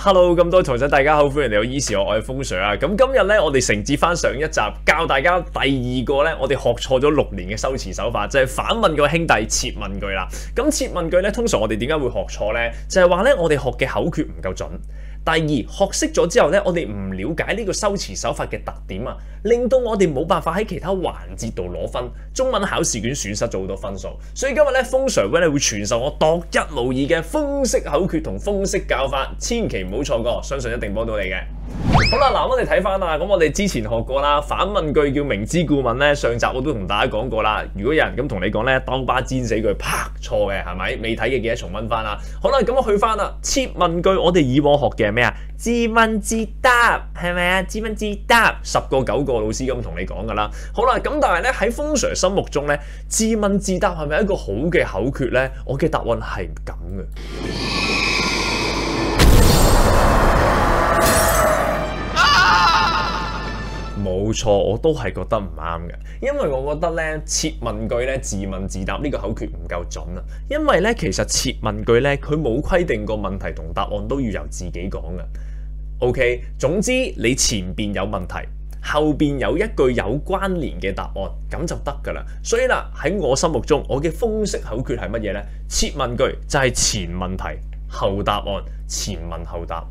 Hello， 咁多同學大家好，歡迎嚟到 Easy 我係風 Sir 啊。咁今日咧，我哋承接翻上一集，教大家第二個咧，我哋學錯咗6年嘅修辭手法，就係反問個兄弟設問句啦。咁設問句咧，通常我哋點解會學錯咧？就係話咧，我哋學嘅口訣唔夠準。第二，學識咗之後咧，我哋唔了解呢個修辭手法嘅特點啊，令到我哋冇辦法喺其他環節度攞分，中文考試卷損失咗好多分數。所以今日咧，風 Sir 咧會傳授我獨一無二嘅風式口訣同風式教法，千祈唔好錯過，相信一定幫到你嘅。好啦，嗱，我哋睇翻啦，咁我哋之前學過啦，反問句叫明知故問咧，上集我都同大家講過啦。如果有人咁同你講咧，兜巴煎死佢，啪，錯嘅係咪？未睇嘅記得重溫翻啦。好啦，咁我去翻啦，設問句我哋以往學嘅係咩啊？自問自答係咪啊？自問自答10個9個老師咁同你講噶啦。好啦，咁但係咧喺風 Sir 心目中咧，自問自答係咪一個好嘅口訣咧？我嘅答案係咁嘅。冇錯，我都係覺得唔啱嘅，因為我覺得咧設問句咧自問自答呢個口訣唔夠準啊。因為咧其實設問句咧佢冇規定個問題同答案都要由自己講嘅。OK， 總之你前邊有問題，後邊有一句有關聯嘅答案，咁就得噶啦。所以啦，喺我心目中，我嘅風式口訣係乜嘢呢？設問句就係前問題後答案，前問後答。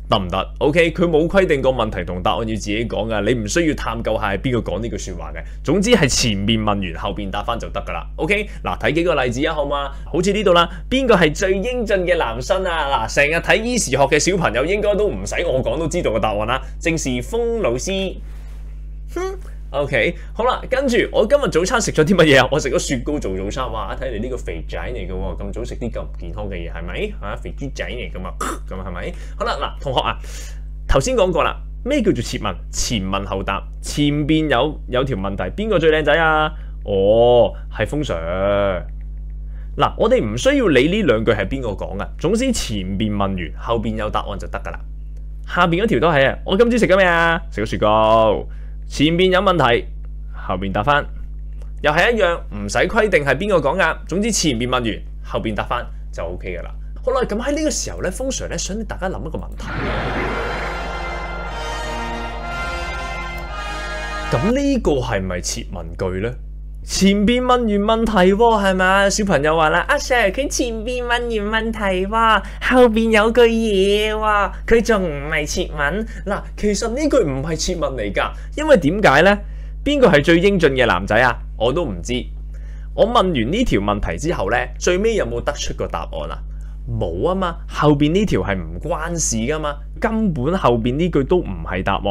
得唔得 ？OK， 佢冇規定個問題同答案要自己講噶，你唔需要探究下係邊個講呢句説話嘅。總之係前面問完，後邊答翻就得噶啦。OK， 嗱，睇幾個例子啊，好嘛？好似呢度啦，邊個係最英俊嘅男生啊？嗱，成日睇 Easy 學嘅小朋友應該都唔使我講都知道個答案啦，正是風老師。OK， 好啦，跟住我今日早餐食咗啲乜嘢啊？我食咗雪糕做早餐，哇！睇嚟呢個肥仔嚟嘅喎，咁早食啲咁唔健康嘅嘢係咪？嚇，肥豬仔嚟㗎嘛，咁係咪？好啦，嗱，同學啊，頭先講過啦，咩叫做設問？前問後答，前邊有條問題，邊個最靚仔啊？哦，係風 Sir。嗱，我哋唔需要理呢兩句係邊個講㗎，總之前邊問完，後邊有答案就得㗎啦。下邊嗰條都係啊，我今朝食咗咩啊？食咗雪糕。前面有問題，後邊答翻，又係一樣，唔使規定係邊個講噶。總之前面問完，後邊答翻就 OK 噶啦。好啦，咁喺呢個時候咧，風 Sir 咧想大家諗一個問題。咁呢個係咪設問句呢？前邊問完問題喎，係咪？小朋友話啦，阿 Sir 佢前邊問完問題喎，後邊有句嘢喎，佢仲唔係設問？嗱，其實呢句唔係設問嚟㗎，因為點解呢？邊個係最英俊嘅男仔啊？我都唔知。我問完呢條問題之後呢，最尾有冇得出個答案啊？冇啊嘛，後邊呢條係唔關事㗎嘛，根本後邊呢句都唔係答案，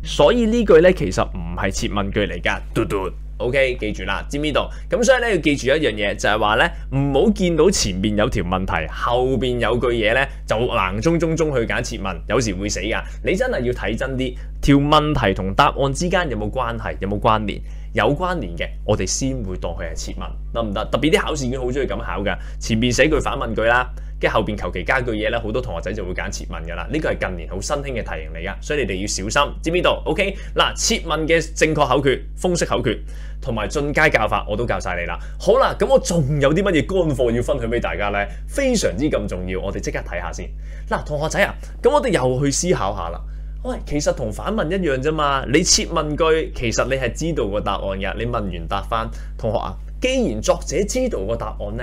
所以呢句呢，其實唔係設問句嚟㗎。嘟嘟。OK， 記住啦，知唔知道？咁所以咧要記住一樣嘢，就係話咧唔好見到前面有條問題，後邊有句嘢咧就盲中去揀設問，有時會死噶。你真係要睇真啲，條問題同答案之間有冇關係，有冇關聯？有關聯嘅，我哋先會當佢係設問，得唔得？特別啲考試卷好中意咁考噶，前面寫句反問句啦，跟住後邊求其加句嘢咧，好多同學仔就會揀設問噶啦。呢個係近年好新興嘅題型嚟噶，所以你哋要小心，知唔知道 ？OK， 嗱，設問嘅正確口訣、風式口訣同埋進階教法我都教晒你啦。好啦，咁我仲有啲乜嘢乾貨要分享俾大家呢？非常之咁重要，我哋即刻睇下先。嗱，同學仔啊，咁我哋又去思考下啦。喂，其實同反問一樣啫嘛。你設問句，其實你係知道個答案嘅。你問完答翻，同學啊，既然作者知道個答案呢，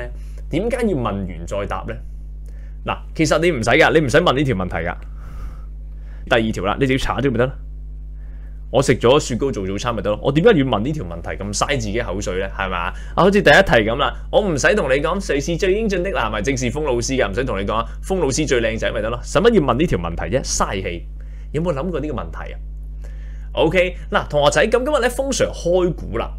點解要問完再答呢？嗱，其實你唔使噶，你唔使問呢條問題噶。第二條啦，你就要查咗咪得咯。我食咗雪糕做早餐咪得咯。我點解要問呢條問題咁嘥自己口水呢？係咪啊？好似第一題咁啦，我唔使同你講誰是最英俊的男孩，正是風老師噶，唔使同你講啊，風老師最靚仔咪得咯。使乜要問呢條問題啫？嘥氣。有冇諗過呢個問題啊 ？OK， 嗱，同學仔，咁今日咧，風 Sir 開估啦。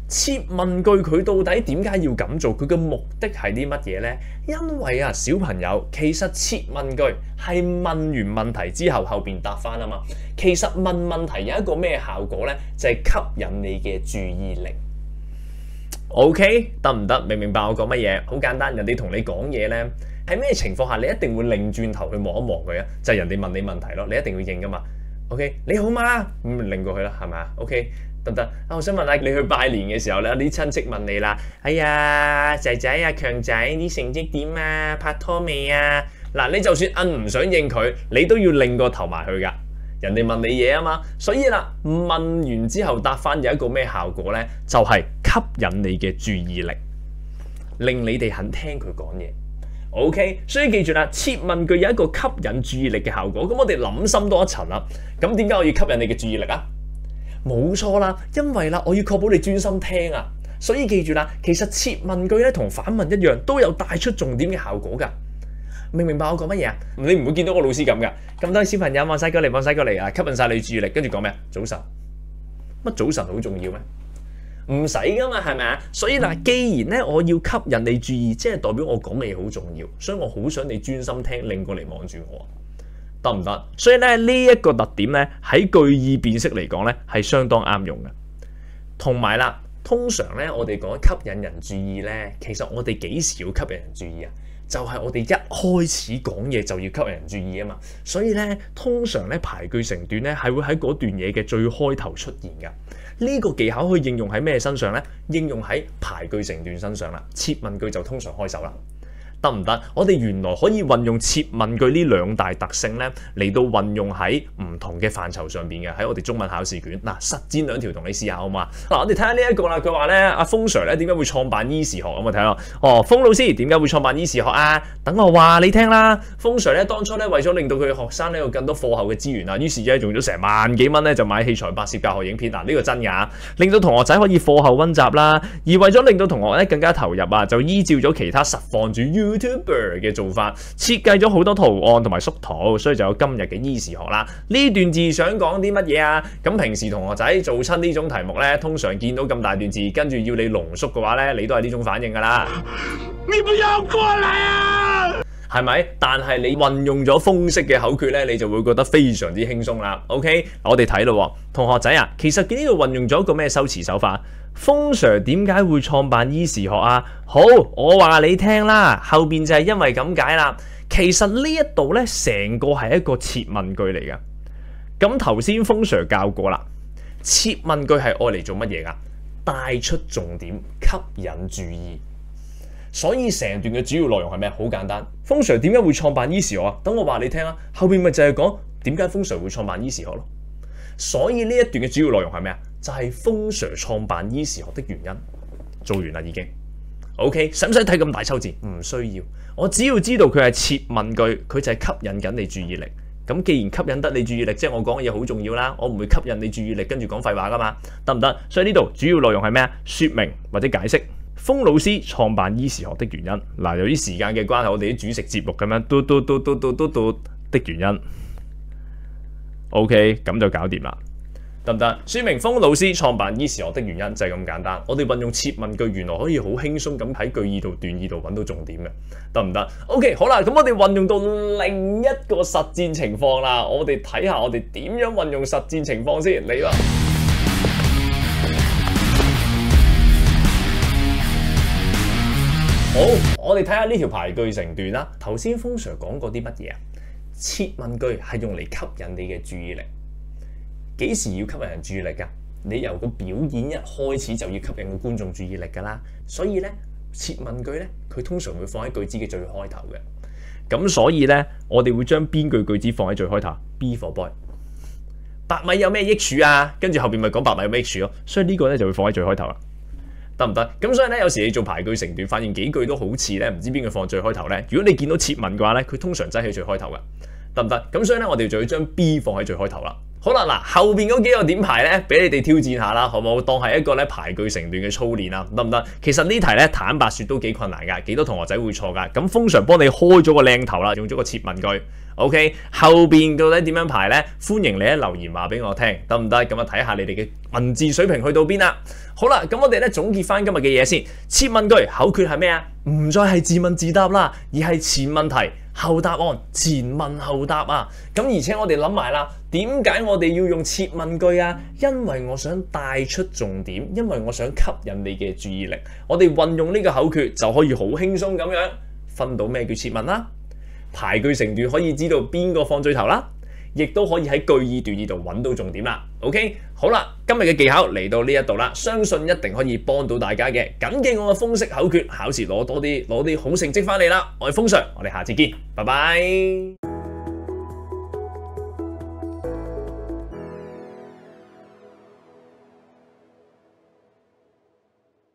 設問句佢到底點解要咁做？佢嘅目的係啲乜嘢呢？因為啊，小朋友，其實設問句係問完問題之後，後邊答翻啊嘛。其實問問題有一個咩效果呢？就係吸引你嘅注意力。OK， 得唔得？明唔明白我講乜嘢？好簡單，人哋同你講嘢呢。喺咩情況下你一定會擰轉頭去望一望佢啊？就係人哋問你問題咯，你一定要應噶嘛。OK， 你好嗎？咁擰過去啦，係咪啊 ？OK， 得唔得？我想問下你去拜年嘅時候咧，啲親戚問你啦，哎呀，仔仔啊，強仔，啲成績點啊？拍拖未啊？嗱，你就算唔想應佢，你都要擰個頭埋去㗎。人哋問你嘢啊嘛，所以啦，問完之後答翻有一個咩效果呢？就係吸引你嘅注意力，令你哋肯聽佢講嘢。OK， 所以記住啦，設問句有一個吸引注意力嘅效果。咁我哋諗深多一層啦。咁點解我要吸引你嘅注意力啊？冇錯啦，因為啦，我要確保你專心聽啊。所以記住啦，其實設問句咧同反問一樣，都有帶出重點嘅效果㗎。明唔明白我講乜嘢啊？你唔會見到個老師咁㗎。咁多小朋友望晒過嚟，望晒過嚟啊，吸引晒你注意力，跟住講咩啊？早晨，乜早晨好重要咩？唔使噶嘛，係咪啊？所以嗱，既然咧我要吸引你注意，即係代表我講嘅嘢好重要，所以我好想你專心聽，擰過嚟望住我，得唔得？所以咧呢一個特點咧喺句意辨識嚟講咧係相當啱用嘅。同埋啦，通常咧我哋講吸引人注意咧，其實我哋幾時要吸引人注意啊？就係我哋一開始講嘢就要吸引人注意啊嘛。所以咧通常咧排句成段咧係會喺嗰段嘢嘅最開頭出現㗎。呢個技巧可以應用喺咩身上呢？應用喺排句成段身上啦。設問句就通常開手啦，得唔得？我哋原來可以運用設問句呢兩大特性呢，嚟到運用喺唔同嘅範疇上邊嘅。喺我哋中文考試卷嗱，實戰兩條同你試下好嘛？嗱，我哋睇下呢一個啦。佢話咧，阿風 Sir 咧點解會創辦 E 時學咁啊？睇下風老師點解會創辦 E 時學啊？等我話你聽啦。風 Sir 咧當初咧為咗令到佢嘅學生咧有更多課後嘅資源啊，於是咧用咗成萬幾蚊咧就買器材拍攝教學影片。嗱，呢個真㗎，令到同學仔可以課後溫習啦。而為咗令到同學咧更加投入啊，就依照咗其他實況主 YouTuber 嘅做法，設計咗好多圖案同埋縮圖，所以就有今日嘅 E 時學啦。呢段字想講啲乜嘢啊？咁平時同學仔做親呢種題目咧，通常見到咁大段字，跟住要你濃縮嘅話咧，你都係呢種反應㗎啦。你不要過嚟啊！係咪？但係你運用咗風式嘅口訣咧，你就會覺得非常之輕鬆啦。OK， 我哋睇咯，同學仔啊，其實呢度運用咗一個咩修辭手法？風 Sir 點解會創辦 E 時學啊？好，我話你聽啦，後邊就係因為咁解啦。其實呢一度咧，成個係一個設問句嚟嘅。咁頭先風 Sir 教過啦，設問句係愛嚟做乜嘢噶？帶出重點，吸引注意。所以成段嘅主要內容係咩？好簡單，風 Sir 點解會創辦 E 時學啊？等我話你聽啦，後邊咪就係講點解風 Sir 會創辦 E 時學咯。所以呢一段嘅主要內容係咩啊？就係風 Sir 創辦 E 時學的原因。做完啦已經。OK， 使唔使睇咁大抽字？唔需要，我只要知道佢係設問句，佢就係吸引緊你注意力。咁既然吸引得你注意力，即係我講嘅嘢好重要啦，我唔會吸引你注意力跟住講廢話噶嘛，得唔得？所以呢度主要內容係咩啊？說明或者解釋風老師創辦 E 時學的原因。嗱，由於時間嘅關係，我哋啲主食節目咁樣嘟的原因。OK， 咁就搞掂啦。得唔得？說明風老師創辦 E 時學的原因就係咁簡單。我哋運用設問句，原來可以好輕鬆咁喺句意度、段意度揾到重點嘅，得唔得 ？OK， 好啦，咁我哋運用到另一個實戰情況啦。我哋睇下我哋點樣運用實戰情況先，嚟啦！好，我哋睇下呢條排句成段啦。頭先風 Sir 講過啲乜嘢啊？設問句係用嚟吸引你嘅注意力。幾時要吸引人注意力㗎？你由個表演一開始就要吸引個觀眾注意力㗎啦。所以咧，設問句咧，佢通常會放喺句子嘅最開頭嘅。咁所以咧，我哋會將邊句句子放喺最開頭 ？B for boy， 白米有咩益處啊？跟住後邊咪講白米有咩益處咯。所以呢個咧就會放喺最開頭啦。得唔得？咁所以咧，有時你做排句成段，發現幾句都好似咧，唔知邊句放最開頭咧。如果你見到設問嘅話咧，佢通常擠喺最開頭㗎，得唔得？咁所以咧，我哋就要將 B 放喺最開頭啦。好啦，嗱，後邊嗰幾個點排咧，俾你哋挑戰下啦，好冇？當係一個咧排句成段嘅操練啊，得唔得？其實呢題咧，坦白說都幾困難噶，幾多同學仔會錯噶。咁風 Sir幫你開咗個靚頭啦，用咗個設問句 ，OK。後邊到底點樣排咧？歡迎你喺留言話俾我聽，得唔得？咁啊睇下你哋嘅文字水平去到邊啦。好啦，咁我哋咧總結翻今日嘅嘢先。設問句口訣係咩啊？唔再係自問自答啦，而係前問題後答案，前問後答啊。咁而且我哋諗埋啦，點解我哋要用設問句啊？因為我想帶出重點，因為我想吸引你嘅注意力。我哋運用呢個口訣就可以好輕鬆咁樣分到咩叫設問啦。排句成段可以知道邊個放最頭啦。亦都可以喺句意段意度揾到重點啦。OK， 好啦，今日嘅技巧嚟到呢一度啦，相信一定可以幫到大家嘅。謹記我嘅封式口訣，考試攞啲好成績翻嚟啦。我係風 Sir，我哋下次見，拜拜。